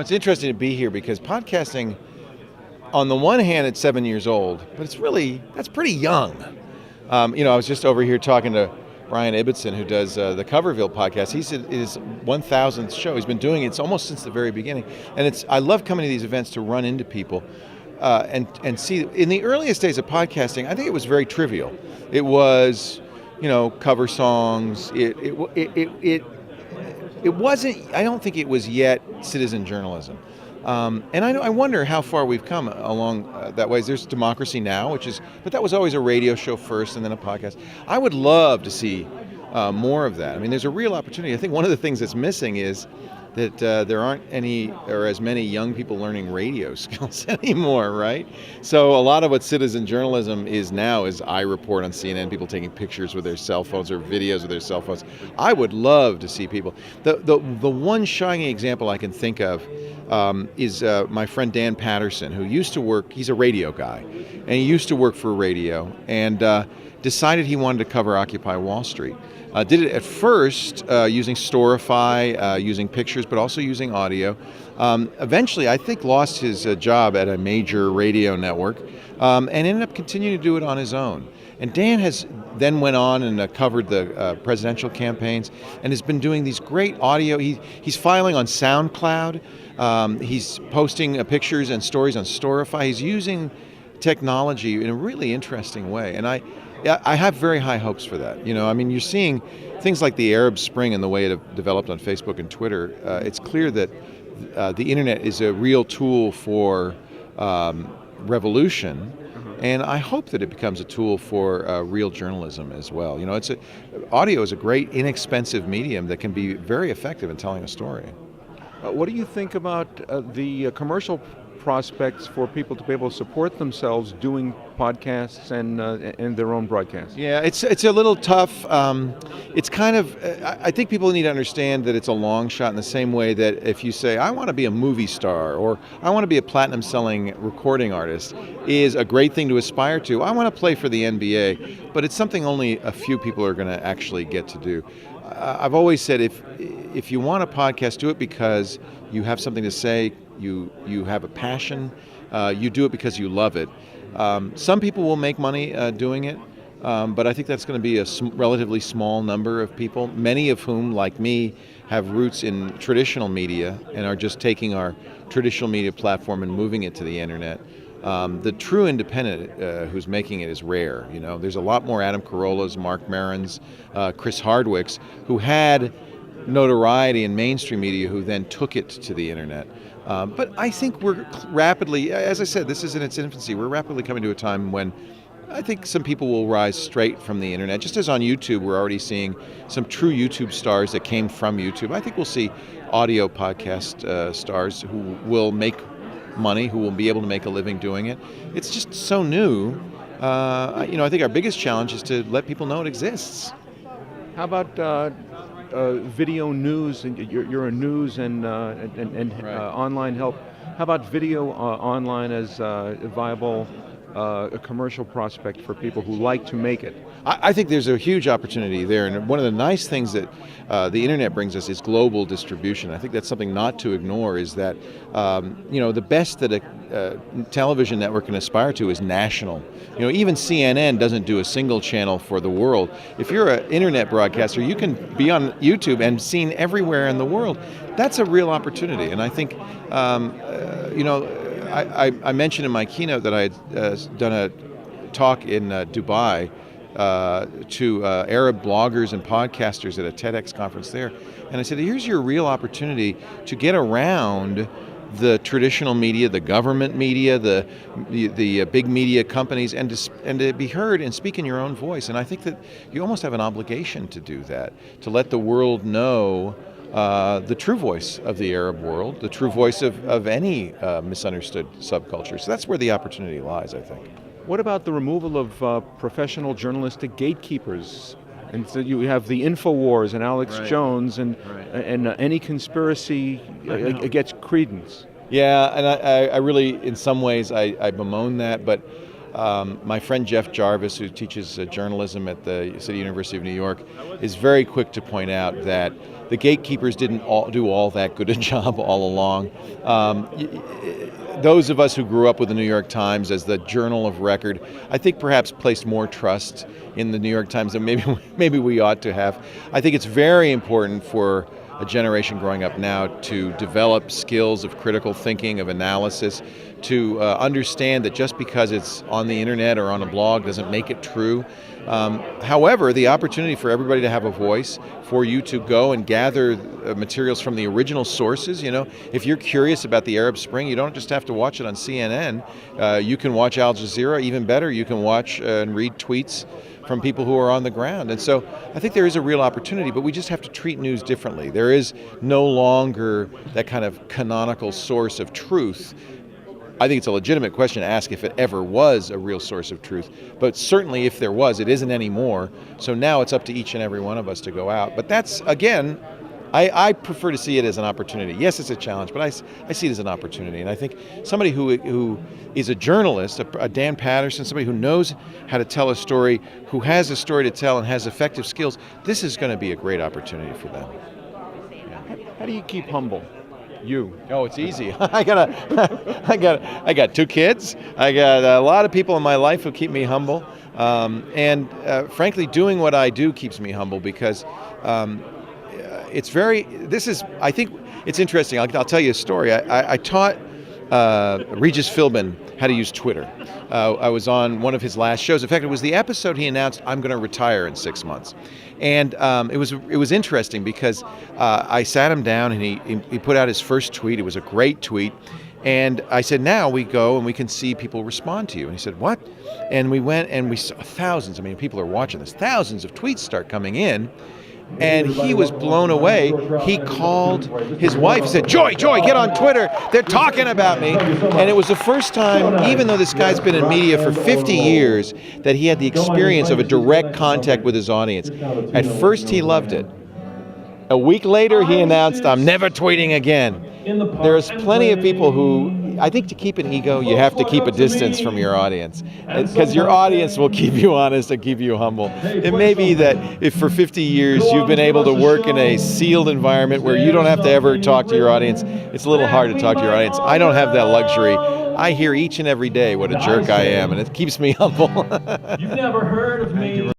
It's interesting to be here because podcasting, on the one hand, it's 7 years old, but that's pretty young. I was just over here talking to Brian Ibbotson, who does the Coverville podcast. He's at his 1,000th show. He's been doing it almost since the very beginning. And I love coming to these events to run into people and see. In the earliest days of podcasting, I think it was very trivial. It was, cover songs. It wasn't, I don't think it was yet citizen journalism. And I wonder how far we've come along that way. There's Democracy Now!, but that was always a radio show first and then a podcast. I would love to see more of that. I mean, there's a real opportunity. I think one of the things that's missing is that there aren't any or as many young people learning radio skills anymore, right? So a lot of what citizen journalism is now is I report on CNN, people taking pictures with their cell phones or videos with their cell phones. I would love to see people. The one shining example I can think of is my friend Dan Patterson, who used to work, he's a radio guy, and he used to work for radio and decided he wanted to cover Occupy Wall Street. Did it at first using Storify, using pictures, but also using audio. Eventually, I think, lost his job at a major radio network and ended up continuing to do it on his own. And Dan has then went on and covered the presidential campaigns and has been doing these great audio. He's filing on SoundCloud. He's posting pictures and stories on Storify. He's using technology in a really interesting way. And I have very high hopes for that. You're seeing things like the Arab Spring and the way it developed on Facebook and Twitter. It's clear that the internet is a real tool for revolution, and I hope that it becomes a tool for real journalism as well. Audio is a great, inexpensive medium that can be very effective in telling a story. What do you think about the commercial prospects for people to be able to support themselves doing podcasts and their own broadcasts? Yeah, it's a little tough. It's kind of, I think people need to understand that it's a long shot in the same way that if you say, I want to be a movie star or I want to be a platinum selling recording artist is a great thing to aspire to. I want to play for the NBA, but it's something only a few people are going to actually get to do. I've always said if you want a podcast, do it because you have something to say, you have a passion, you do it because you love it. Some people will make money doing it, but I think that's going to be a relatively small number of people, many of whom, like me, have roots in traditional media and are just taking our traditional media platform and moving it to the internet. The true independent who's making it is rare. There's a lot more Adam Carollas, Mark Marons, Chris Hardwicks, who had notoriety in mainstream media who then took it to the internet. But I think we're rapidly, as I said, this is in its infancy, we're rapidly coming to a time when I think some people will rise straight from the internet. Just as on YouTube, we're already seeing some true YouTube stars that came from YouTube. I think we'll see audio podcast stars who will make money, who will be able to make a living doing it. It's just so new. I think our biggest challenge is to let people know it exists. How about video news? And you're a news and Right. Online help. How about video online as a viable a commercial prospect for people who like to make it? I think there's a huge opportunity there, and one of the nice things that the internet brings us is global distribution. I think that's something not to ignore, is that the best that a television network can aspire to is national. Even CNN doesn't do a single channel for the world. If you're an internet broadcaster, you can be on YouTube and seen everywhere in the world. That's a real opportunity, and I think I mentioned in my keynote that I had done a talk in Dubai to Arab bloggers and podcasters at a TEDx conference there. And I said, here's your real opportunity to get around the traditional media, the government media, the big media companies, and to be heard and speak in your own voice. And I think that you almost have an obligation to do that, to let the world know the true voice of the Arab world, the true voice of any misunderstood subculture. So that's where the opportunity lies, I think. What about the removal of professional journalistic gatekeepers? And so you have the InfoWars and Alex Right. Jones, and any conspiracy gets credence. Yeah, and I really, in some ways, I bemoan that, but My friend Jeff Jarvis, who teaches journalism at the City University of New York, is very quick to point out that the gatekeepers didn't do all that good a job all along. Those of us who grew up with the New York Times as the journal of record, I think perhaps placed more trust in the New York Times than maybe we ought to have. I think it's very important for a generation growing up now to develop skills of critical thinking, of analysis, to understand that just because it's on the internet or on a blog doesn't make it true. However, the opportunity for everybody to have a voice, for you to go and gather materials from the original sources, if you're curious about the Arab Spring, you don't just have to watch it on CNN. You can watch Al Jazeera. Even better, you can watch and read tweets from people who are on the ground. And so I think there is a real opportunity, but we just have to treat news differently. There is no longer that kind of canonical source of truth. I think it's a legitimate question to ask if it ever was a real source of truth, but certainly if there was, it isn't anymore. So now it's up to each and every one of us to go out. But that's, again, I prefer to see it as an opportunity. Yes, it's a challenge, but I see it as an opportunity. And I think somebody who is a journalist, a Dan Patterson, somebody who knows how to tell a story, who has a story to tell and has effective skills, this is going to be a great opportunity for them. How do you keep humble? You? Oh, it's easy. I got 2 kids. I got a lot of people in my life who keep me humble. And frankly, doing what I do keeps me humble because I think it's interesting. I'll tell you a story. I taught Regis Philbin how to use Twitter. I was on one of his last shows. In fact, it was the episode he announced, I'm going to retire in 6 months. And it was interesting because I sat him down and he put out his first tweet. It was a great tweet. And I said, now we go and we can see people respond to you. And he said, what? And we went and we saw thousands. I mean, people are watching this. Thousands of tweets start coming in. And he was blown away. He called his wife. He said, Joy, get on Twitter. They're talking about me. And it was the first time, even though this guy's been in media for 50 years, that he had the experience of a direct contact with his audience. At first, he loved it. A week later, he announced, I'm never tweeting again. There's plenty of people who, I think to keep an ego, you have to keep a distance from your audience. Because your audience will keep you honest and keep you humble. It may be that if for 50 years you've been able to work in a sealed environment where you don't have to ever talk to your audience, it's a little hard to talk to your audience. I don't have that luxury. I hear each and every day what a jerk I am, and it keeps me humble. You've never heard of me.